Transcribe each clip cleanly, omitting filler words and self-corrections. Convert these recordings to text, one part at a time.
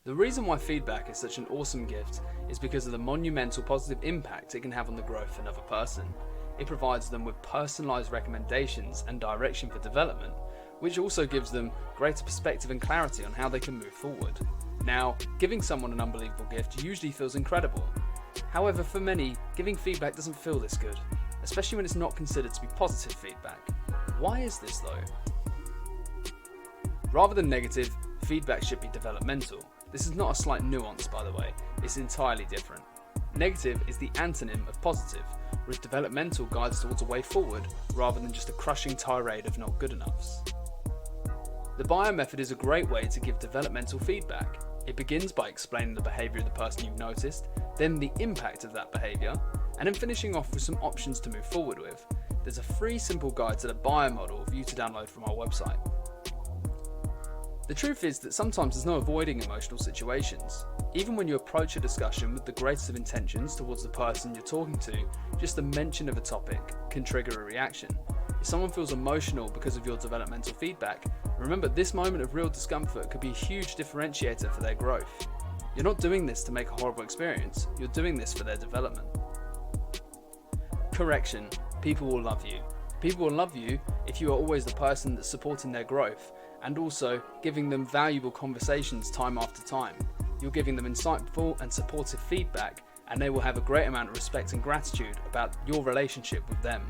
The reason why feedback is such an awesome gift is because of the monumental positive impact it can have on the growth of another person. It provides them with personalised recommendations and direction for development, which also gives them greater perspective and clarity on how they can move forward. Now, giving someone an unbelievable gift usually feels incredible. However, for many, giving feedback doesn't feel this good, especially when it's not considered to be positive feedback. Why is this though? Rather than negative, feedback should be developmental. This is not a slight nuance, by the way, it's entirely different. Negative is the antonym of positive, whereas developmental guides towards a way forward rather than just a crushing tirade of not good enoughs. The BIO method is a great way to give developmental feedback. It begins by explaining the behaviour of the person you've noticed, then the impact of that behaviour, and then finishing off with some options to move forward with. There's a free simple guide to the BIO model for you to download from our website. The truth is that sometimes there's no avoiding emotional situations. Even when you approach a discussion with the greatest of intentions towards the person you're talking to, just the mention of a topic can trigger a reaction. If someone feels emotional because of your developmental feedback, remember this moment of real discomfort could be a huge differentiator for their growth. You're not doing this to make a horrible experience, you're doing this for their development. Correction: people will love you. People will love you if you are always the person that's supporting their growth and also giving them valuable conversations time after time. You're giving them insightful and supportive feedback, and they will have a great amount of respect and gratitude about your relationship with them.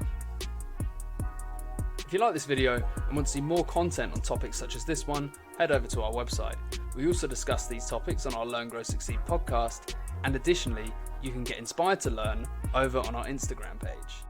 If you like this video and want to see more content on topics such as this one, head over to our website. We also discuss these topics on our Learn, Grow, Succeed podcast, and additionally, you can get inspired to learn over on our Instagram page.